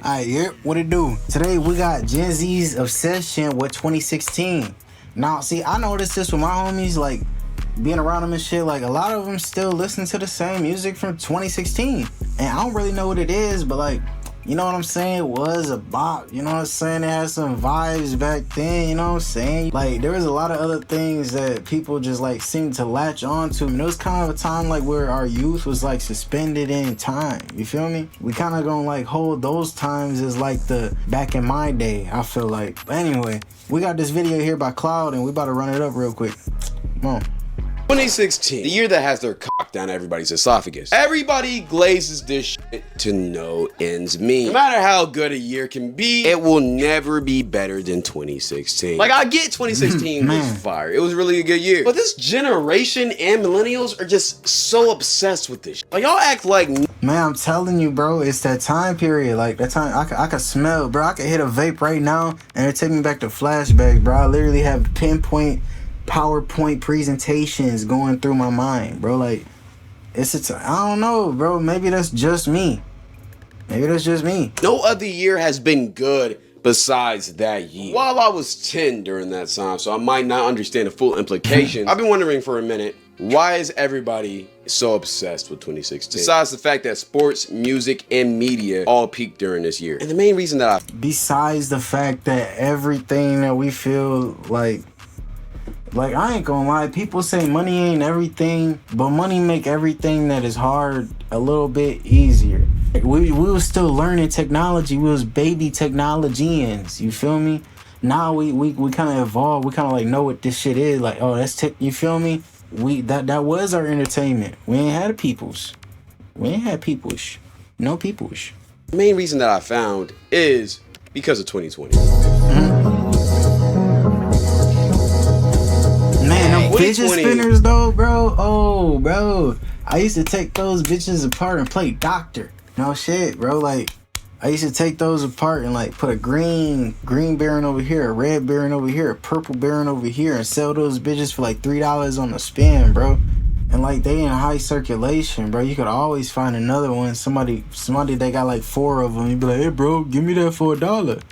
Alright, yeah, what it do? Today we got Gen Z's obsession with 2016. Now, see, I noticed this with my homies, like, being around them and shit, like, a lot of them still listen to the same music from 2016. And I don't really know what it is, but, like, you know what I'm saying? It was a bop, you know what I'm saying? It had some vibes back then, you know what I'm saying? Like, there was a lot of other things that people just, like, seemed to latch on to. And it was kind of a time, like, where our youth was, like, suspended in time. You feel me? We kind of gonna, like, hold those times as, like, the back in my day, I feel like. But anyway, we got this video here by Cloud, and we about to run it up real quick. Come on. 2016, the year that has their cock down everybody's esophagus. Everybody glazes this shit to no ends meet. No matter how good a year can be, it will never be better than 2016. Like, I get 2016 was fire. It was really a good year. But this generation and millennials are just so obsessed with this shit. Like, y'all act like... Man, I'm telling you, bro, it's that time period. Like, that time, I could smell, bro. I could hit a vape right now, and it take me back to flashbacks, bro. I literally have pinpoint PowerPoint presentations going through my mind, bro. Like, I don't know, bro. Maybe that's just me. Maybe that's just me. No other year has been good besides that year. While I was 10 during that time, so I might not understand the full implications, I've been wondering for a minute, why is everybody so obsessed with 2016? Besides the fact that sports, music, and media all peaked during this year. And the main reason that Besides the fact that everything that we feel like, I ain't gonna lie, people say money ain't everything, but money make everything that is hard a little bit easier. We was still learning technology. We was baby technologians, you feel me? Now we kind of evolved. We kind of like know what this shit is. Like, oh, that's you feel me? That was our entertainment. We ain't had peoples. No peoples. The main reason that I found is because of 2020. Man, them fidget spinners though, bro. Oh, bro. I used to take those bitches apart and play doctor. No shit, bro. Like, I used to take those apart and like put a green bearing over here, a red bearing over here, a purple bearing over here, and sell those bitches for like $3 on the spin, bro. And like, they in high circulation, bro. You could always find another one. Somebody they got like 4 of them. You be like, hey, bro, give me that for $1.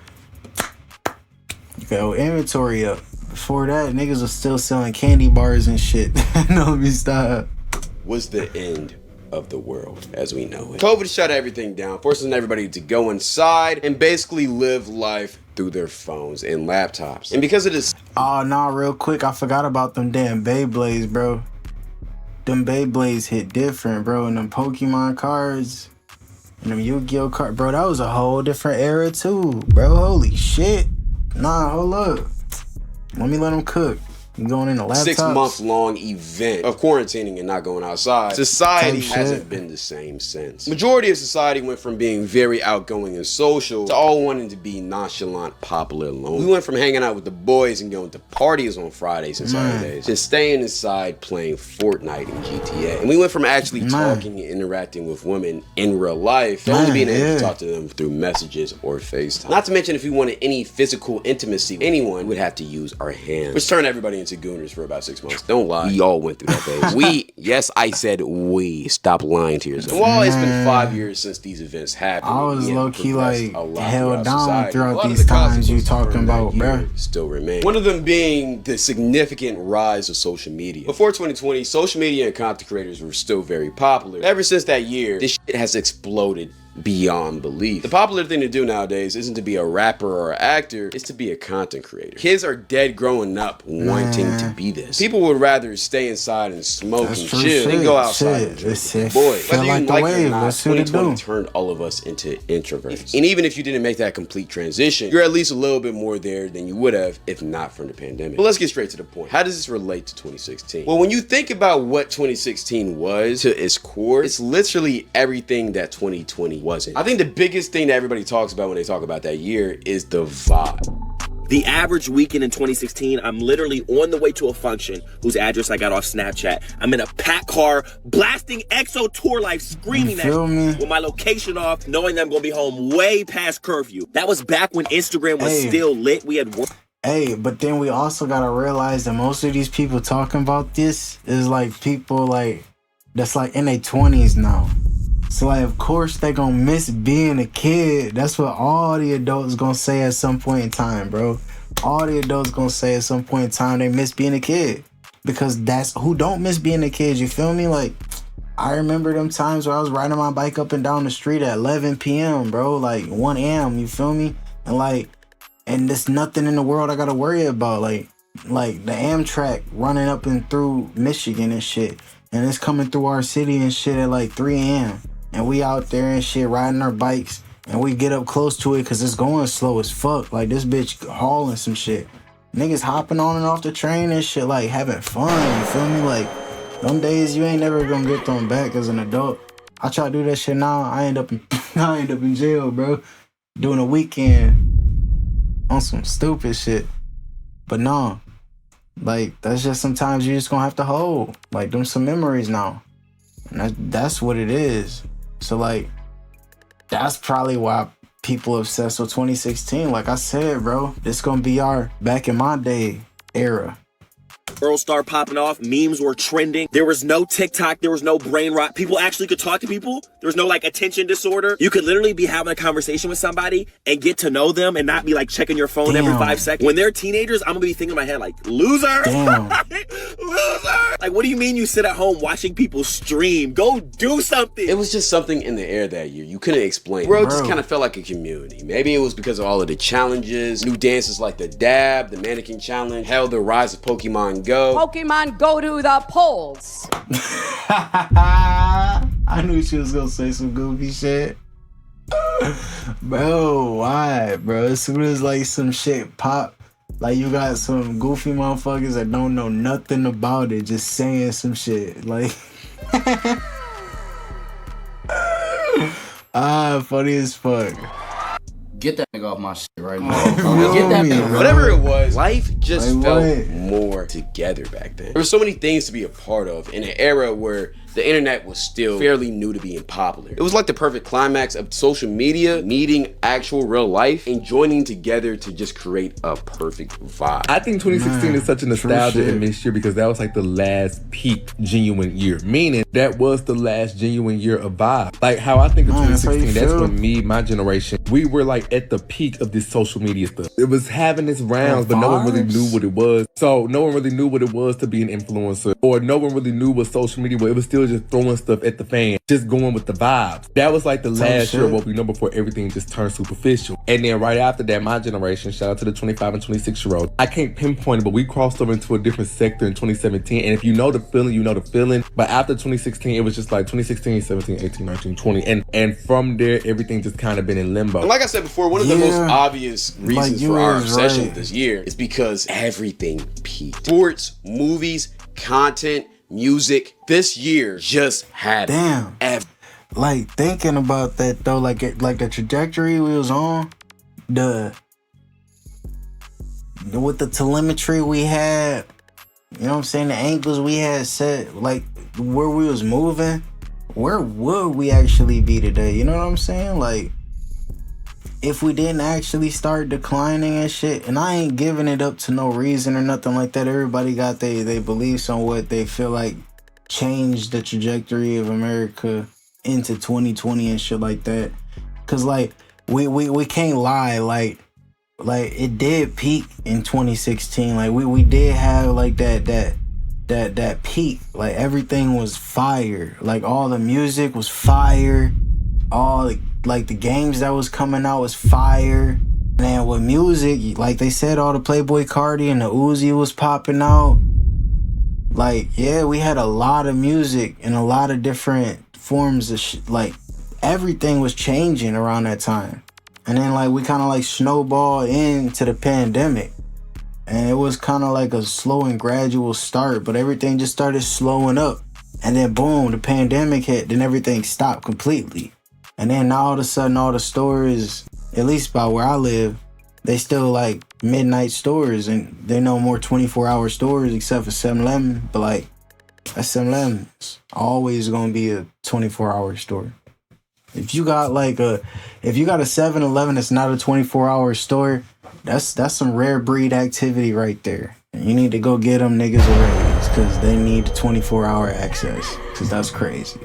You go inventory up. Before that, niggas was still selling candy bars and shit. No, let me stop. Was the end of the world as we know it. COVID shut everything down, forcing everybody to go inside and basically live life through their phones and laptops. And because of this... Oh, nah, real quick, I forgot about them damn Beyblades, bro. Them Beyblades hit different, bro. And them Pokemon cards and them Yu-Gi-Oh cards, bro, that was a whole different era too, bro. Holy shit. Nah, hold up. Let me let them cook. You going in the laptops? 6-month-long event of quarantining and not going outside. Society hasn't been the same since. Majority of society went from being very outgoing and social to all wanting to be nonchalant, popular, alone. We went from hanging out with the boys and going to parties on Fridays and Saturdays to staying inside playing Fortnite and GTA. And we went from actually talking and interacting with women in real life to only being able to talk to them through messages or FaceTime. Not to mention, if we wanted any physical intimacy with anyone, we'd have to use our hands, which turned everybody into gooners for about 6 months. Don't lie. We all went through that phase. Yes, I said we. Stop lying to yourself. While it's been 5 years since these events happened, I was low-key like held down throughout these times you talking about, bro. Still remain. One of them being the significant rise of social media. Before 2020, social media and content creators were still very popular. Ever since that year, this shit has exploded beyond belief. The popular thing to do nowadays isn't to be a rapper or an actor, it's to be a content creator. Kids are dead growing up wanting to be this. People would rather stay inside and smoke and chill than go outside and drink with their boys. Whether you like it or not, 2020 turned all of us into introverts. And even if you didn't make that complete transition, you're at least a little bit more there than you would have if not from the pandemic. But let's get straight to the point. How does this relate to 2016? Well, when you think about what 2016 was to its core, it's literally everything that 2020 wasn't. I think the biggest thing that everybody talks about when they talk about that year is the vibe. The average weekend in 2016, I'm literally on the way to a function whose address I got off Snapchat. I'm in a packed car, blasting EXO Tour Life, screaming at me with my location off, knowing that I'm gonna be home way past curfew. That was back when Instagram was still lit. We had Hey, but then we also gotta realize that most of these people talking about this is like people like that's like in their 20s now. So like, of course they gonna miss being a kid. That's what all the adults gonna say at some point in time, bro. All the adults gonna say at some point in time they miss being a kid. Because that's who don't miss being a kid, you feel me? Like, I remember them times where I was riding my bike up and down the street at 11 p.m., bro. Like 1 a.m., you feel me? And there's nothing in the world I gotta worry about. Like the Amtrak running up and through Michigan and shit. And it's coming through our city and shit at like 3 a.m. And we out there and shit riding our bikes. And we get up close to it because it's going slow as fuck. Like this bitch hauling some shit. Niggas hopping on and off the train and shit, like having fun, you feel me? Like, them days you ain't never gonna get them back as an adult. I try to do that shit now, I end up in jail, bro. Doing a weekend on some stupid shit. But no, like, that's just sometimes you just gonna have to hold. Like, them some memories now. And that's what it is. So, like, that's probably why people obsessed with 2016. Like I said, bro, this gonna be our back in my day era. Girls start popping off. Memes were trending. There was no TikTok. There was no brain rot. People actually could talk to people. There was no like attention disorder. You could literally be having a conversation with somebody and get to know them and not be like checking your phone every 5 seconds. When they're teenagers, I'm gonna be thinking in my head like, loser. Loser. Like, what do you mean you sit at home watching people stream? Go do something. It was just something in the air that year. You couldn't explain. The world just kind of felt like a community. Maybe it was because of all of the challenges, new dances like the dab, the mannequin challenge, hell, the rise of Pokemon Go. Pokemon go to the polls. I knew she was gonna say some goofy shit. Bro, why, bro? As soon as like some shit pop, like you got some goofy motherfuckers that don't know nothing about it just saying some shit. Like funny as fuck. Get that nigga off my shit right now. Get that nigga. Whatever it was, life just felt more together back then. There were so many things to be a part of in an era where the internet was still fairly new to being popular. It was like the perfect climax of social media meeting actual real life and joining together to just create a perfect vibe. I think 2016 is such a nostalgia and mixture because that was like the last peak genuine year. Meaning that was the last genuine year of vibe. Like how I think of 2016, that's when me, my generation, we were like at the peak of this social media stuff. It was having its rounds, but no one really knew what it was. So no one really knew what it was to be an influencer, or no one really knew what social media was. It was still just throwing stuff at the fan, just going with the vibes. That was like the last year of what we know before everything just turned superficial. And then right after that, my generation, shout out to the 25 and 26 year olds, I can't pinpoint it, but we crossed over into a different sector in 2017. And if you know the feeling, you know the feeling. But after 2016, it was just like 2016, 17, 18, 19, 20. And from there, everything just kind of been in limbo. And like I said before, one of the most obvious reasons for our obsession this year is because everything peaked. Sports, movies, content, music. This year just had like thinking about that though, like the trajectory we was on, with the telemetry we had, you know what I'm saying, the angles we had set, like where we was moving, where would we actually be today? You know what I'm saying? Like, if we didn't actually start declining and shit, and I ain't giving it up to no reason or nothing like that. Everybody got they beliefs on what they feel like changed the trajectory of America into 2020 and shit like that. Cause like we can't lie, like it did peak in 2016. Like we did have like that peak. Like everything was fire. Like all the music was fire. All like the games that was coming out was fire. And with music, like they said, all the Playboy Cardi and the Uzi was popping out. Like, yeah, we had a lot of music and a lot of different forms of like everything was changing around that time. And then like we kind of like snowballed into the pandemic. And it was kind of like a slow and gradual start, but everything just started slowing up. And then boom, the pandemic hit, then everything stopped completely. And then now all of a sudden, all the stores, at least by where I live, they still like midnight stores, and they no more 24-hour stores except for 7-Eleven. But like, that 7-Eleven's always gonna be a 24-hour store. If you got a 7-Eleven that's not a 24-hour store, that's some rare breed activity right there. And you need to go get them niggas a raise, because they need 24-hour access, because that's crazy.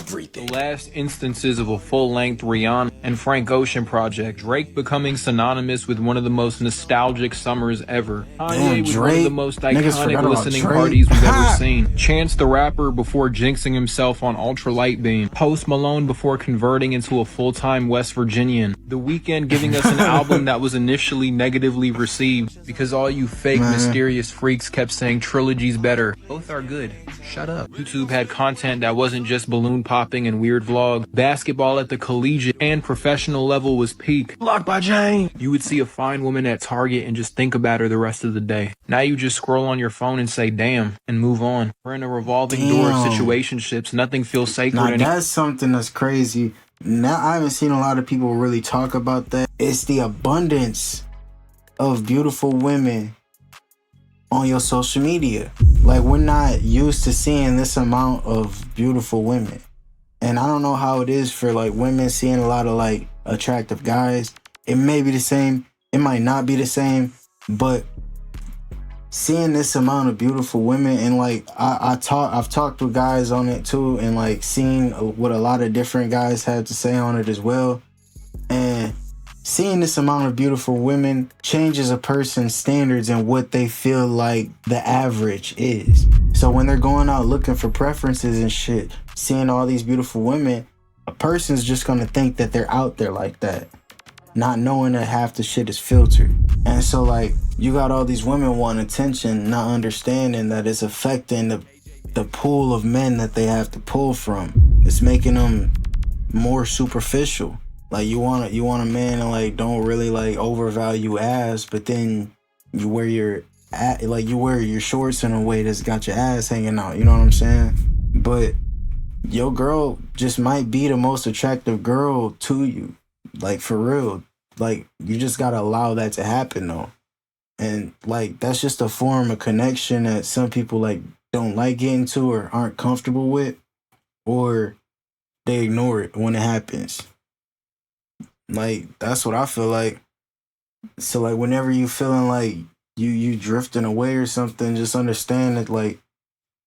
everything. The last instances of a full-length Rihanna and Frank Ocean project, Drake becoming synonymous with one of the most nostalgic summers ever, Kanye with one of the most iconic listening parties we've ever seen, Chance the Rapper before jinxing himself on Ultralight Beam, Post Malone before converting into a full-time West Virginian, The Weeknd giving us an album that was initially negatively received because all you fake mysterious freaks kept saying trilogy's better. Both are good. Shut up. YouTube had content that wasn't just balloon popping and weird vlog. Basketball at the collegiate and professional level was peak. Blocked by Jane. You would see a fine woman at Target and just think about her the rest of the day. Now you just scroll on your phone and say damn and move on. We're in a revolving door of situationships. Nothing feels sacred anymore. Now that's something that's crazy. Now I haven't seen a lot of people really talk about that. It's the abundance of beautiful women on your social media. Like, we're not used to seeing this amount of beautiful women. And I don't know how it is for like women seeing a lot of like attractive guys. It may be the same, it might not be the same, but seeing this amount of beautiful women, and like I've talked with guys on it too, and like seeing what a lot of different guys have to say on it as well. And seeing this amount of beautiful women changes a person's standards and what they feel like the average is. So when they're going out looking for preferences and shit, seeing all these beautiful women, a person's just gonna think that they're out there like that, not knowing that half the shit is filtered. And so like, you got all these women wanting attention, not understanding that it's affecting the pool of men that they have to pull from. It's making them more superficial. Like, you want a man that like don't really like overvalue ass, but then you wear your shorts in a way that's got your ass hanging out. You know what I'm saying? But your girl just might be the most attractive girl to you, like for real. Like, you just gotta allow that to happen though. And like, that's just a form of connection that some people like don't like getting to or aren't comfortable with, or they ignore it when it happens. Like, that's what I feel like. So like, whenever you feeling like you drifting away or something, just understand that like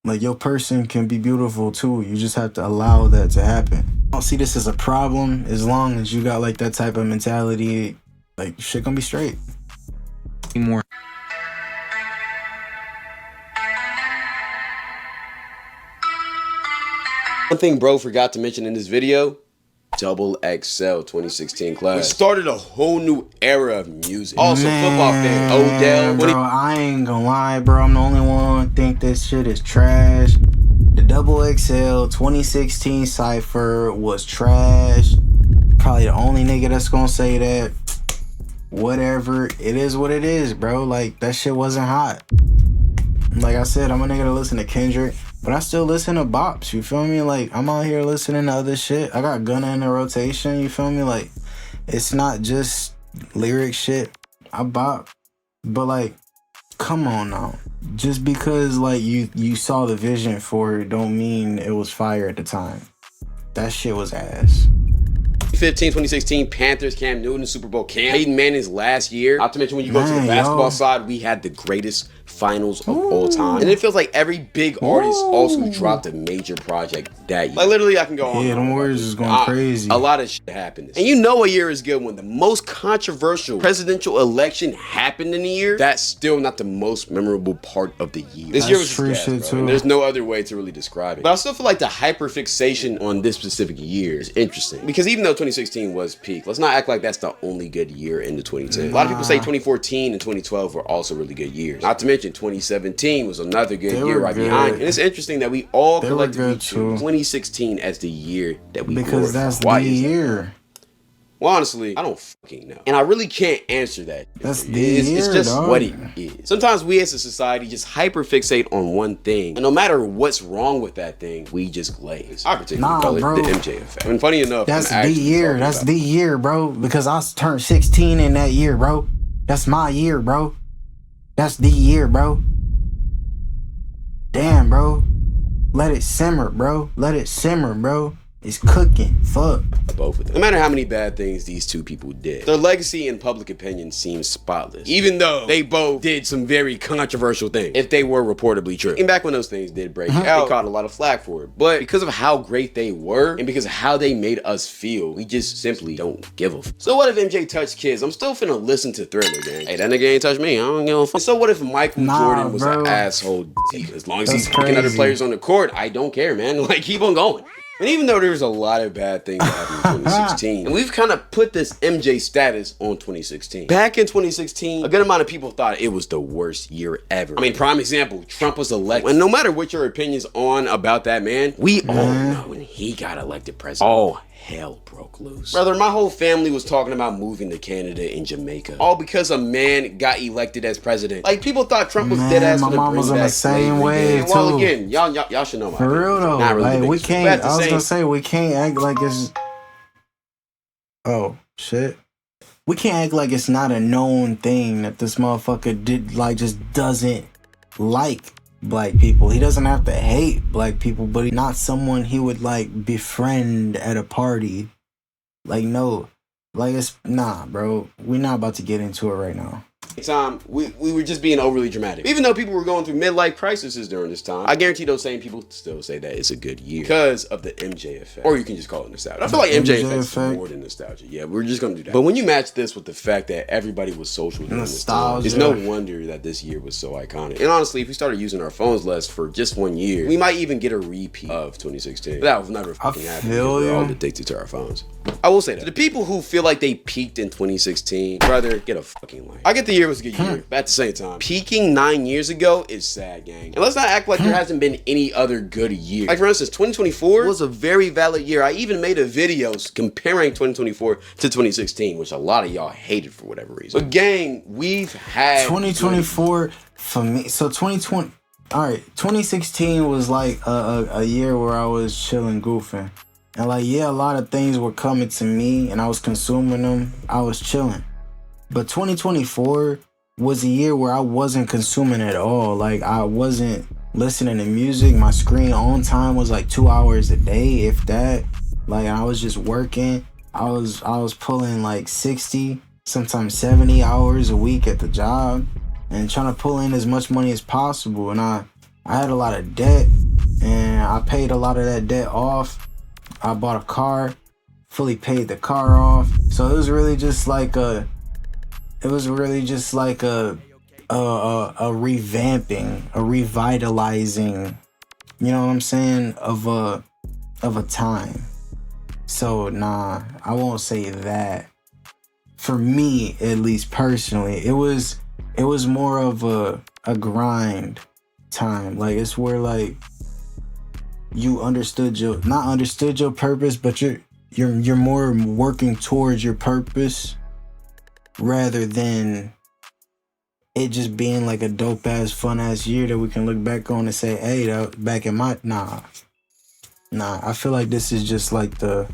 your person can be beautiful too. You just have to allow that to happen. I don't see this as a problem as long as you got like that type of mentality. Like, shit gonna be straight. More. One thing bro forgot to mention in this video: Double XL 2016 class, which started a whole new era of music. Also, football fan Odell. Bro, I ain't gonna lie, bro. I'm the only one who think this shit is trash. The Double XL 2016 Cypher was trash. Probably the only nigga that's gonna say that. Whatever, it is what it is, bro. Like, that shit wasn't hot. Like I said, I'm a nigga that listen to Kendrick, but I still listen to bops, you feel me? Like, I'm out here listening to other shit. I got Gunna in the rotation, you feel me? Like, it's not just lyric shit. I bop. But like, come on now. Just because like you saw the vision for it don't mean it was fire at the time. That shit was ass. 2016 Panthers, Cam Newton, Super Bowl camp. Peyton Manning's last year. Not to mention, when you go to the basketball side, we had the greatest finals of all time. And it feels like every big artist also dropped a major project that year. Like, literally, I can go on. Yeah, them words is going crazy. A lot of shit happened. And you know a year is good when the most controversial presidential election happened in the year. That's still not the most memorable part of the year. This year was just gas, bro. And there's no other way to really describe it. But I still feel like the hyperfixation on this specific year is interesting. Because even though 2016 was peak, let's not act like that's the only good year in the 2010s. A lot of people say 2014 and 2012 were also really good years. Not to mention 2017 was another good year right behind. And it's interesting that we all collectively choose 2016 as the year that we because that's the year. Well, honestly, I don't fucking know. And I really can't answer that. That's the year, it's just what it is. Sometimes we as a society just hyperfixate on one thing. And no matter what's wrong with that thing, we just glaze. I particularly call it the MJ effect. And funny enough, that's the year. That's the year, bro. Because I turned 16 in that year, bro. That's my year, bro. That's the year, bro. Damn, bro. Let it simmer, bro. Let it simmer, bro. is cooking. Fuck. Both of them. No matter how many bad things these two people did, their legacy in public opinion seems spotless. Even though they both did some very controversial things, if they were reportedly true. And back when those things did break out, they caught a lot of flack for it. But because of how great they were, and because of how they made us feel, we just simply don't give a f. So what if MJ touched kids? I'm still finna listen to Thriller, gang. Hey, that nigga ain't touched me. I don't give a fuck. So what if Michael Jordan was an asshole? As long as he's fucking other players on the court, I don't care, man. Like, keep on going. And even though there's a lot of bad things that happened in 2016, and we've kind of put this MJ status on 2016. Back in 2016, a good amount of people thought it was the worst year ever. I mean, prime example, Trump was elected. And no matter what your opinions on about that man, we all know when he got elected president, all hell broke loose. Brother, my whole family was talking about moving to Canada and Jamaica, all because a man got elected as president. Like, people thought Trump was dead ass. My mom was on the same wave too. Well, again, y'all should know my for real though. Not really like, we can't. I was gonna say we can't act like it's. Oh shit. We can't act like it's not a known thing that this motherfucker did. Like, just doesn't like black people. He doesn't have to hate black people, but he's not someone he would like befriend at a party. Like, no, like, it's nah, bro. We're not about to get into it right now. Time we were just being overly dramatic. Even though people were going through midlife crises during this time, I guarantee those same people still say that it's a good year because of the MJ effect. Or you can just call it nostalgia. I feel like MJ effect is more than nostalgia. Yeah, we're just gonna do that. But when you match this with the fact that everybody was social during this time, it's no wonder that this year was so iconic. And honestly, if we started using our phones less for just 1 year, we might even get a repeat of 2016. But that will never fucking happen because we're all addicted to our phones. I will say that. To the people who feel like they peaked in 2016, brother, get a fucking life. I get the year was a good year, but at the same time, peaking 9 years ago is sad, gang. And let's not act like there hasn't been any other good year. Like, for instance, 2024 was a very valid year. I even made a video comparing 2024 to 2016, which a lot of y'all hated for whatever reason. But gang, we've had 2024 for me. So 2020, all right, 2016 was like a year where I was chilling, goofing. And like, yeah, a lot of things were coming to me and I was consuming them. I was chilling. But 2024 was a year where I wasn't consuming at all. Like, I wasn't listening to music. My screen on time was like 2 hours a day, if that. Like, I was just working. I was pulling like 60, sometimes 70 hours a week at the job and trying to pull in as much money as possible. And I had a lot of debt and I paid a lot of that debt off. I bought a car, fully paid the car off. So it was really just like a revamping, a revitalizing, you know what I'm saying, of a time. So nah, I won't say that. For me, at least personally, it was more of a grind time. Like, it's where like you not understood your purpose, but you're more working towards your purpose rather than it just being like a dope ass fun ass year that we can look back on and say, hey, that back in my nah. I feel like this is just like the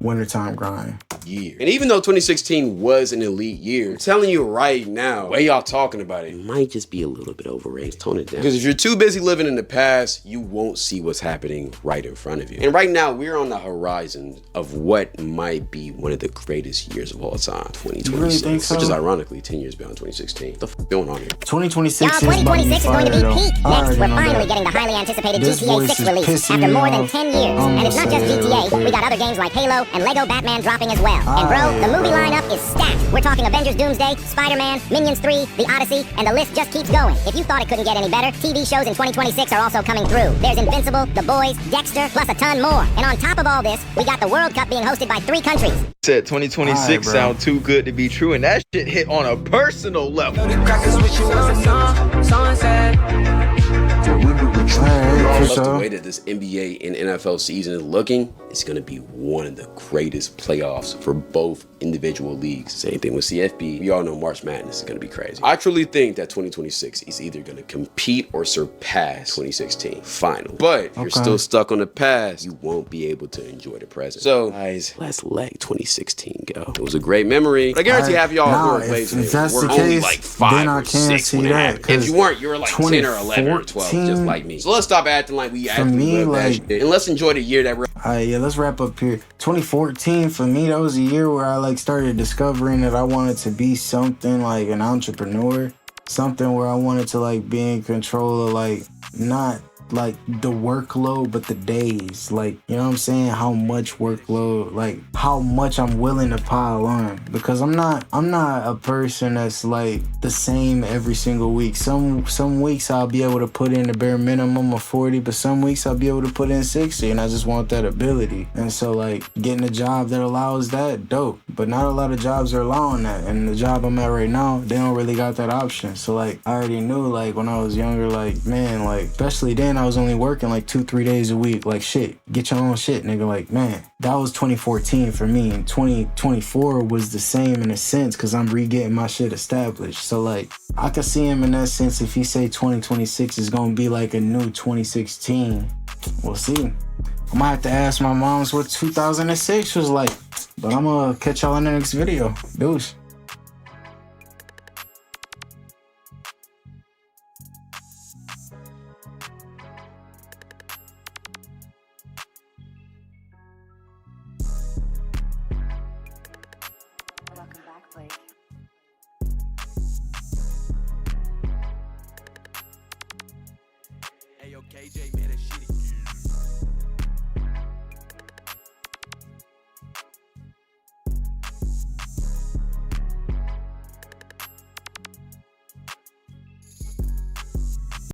wintertime grind year. And even though 2016 was an elite year, I'm telling you right now, the way y'all talking about it might just be a little bit overrated. Tone it down. Because if you're too busy living in the past, you won't see what's happening right in front of you. And right now, we're on the horizon of what might be one of the greatest years of all time, 2026, which is ironically 10 years beyond 2016. What the fuck going on here? 2026 y'all, 2026 is going to be peak. Next, we're finally getting the highly anticipated GTA 6 release after more than 10 years. And it's not just GTA, we got other games like Halo and Lego Batman dropping as well. And bro, the movie lineup is stacked. We're talking Avengers Doomsday, Spider-Man, Minions 3, The Odyssey, and the list just keeps going. If you thought it couldn't get any better, TV shows in 2026 are also coming through. There's Invincible, The Boys, Dexter, plus a ton more. And on top of all this, we got the World Cup being hosted by 3 countries. Said 2026 sound too good to be true, and that shit hit on a personal level. The way that this NBA and NFL season is looking, it's going to be one of the greatest playoffs for both individual leagues. Same thing with CFB. We all know March Madness is going to be crazy. I truly think that 2026 is either going to compete or surpass 2016 final. But if you're still stuck on the past, you won't be able to enjoy the present. So, guys, let's let 2016 go. It was a great memory. But I guarantee half y'all who are playing if that's the only case, like 5 or 6 when it happened. If you weren't, you were like 10 or 11 or 12, just like me. So let's stop acting like we actually love that shit. And let's enjoy the year that we're Alright, yeah, let's wrap up here. 2014 for me, that was a year where I like started discovering that I wanted to be something like an entrepreneur. Something where I wanted to like be in control of like not like the workload but the days, like, you know what I'm saying, how much workload, like how much I'm willing to pile on, because I'm not a person that's like the same every single week. Some weeks I'll be able to put in the bare minimum of 40, but some weeks I'll be able to put in 60, and I just want that ability. And so like getting a job that allows that, dope, but not a lot of jobs are allowing that, and the job I'm at right now, they don't really got that option. So like I already knew, like when I was younger, like man, like especially then I was only working like 2-3 days a week. Like shit, get your own shit, nigga. Like man, that was 2014 for me, and 2024 was the same in a sense because I'm re-getting my shit established. So like I could see him in that sense. If he say 2026 is gonna be like a new 2016, we'll see. I might have to ask my moms what 2006 was like, but I'm gonna catch y'all in the next video. Deuce.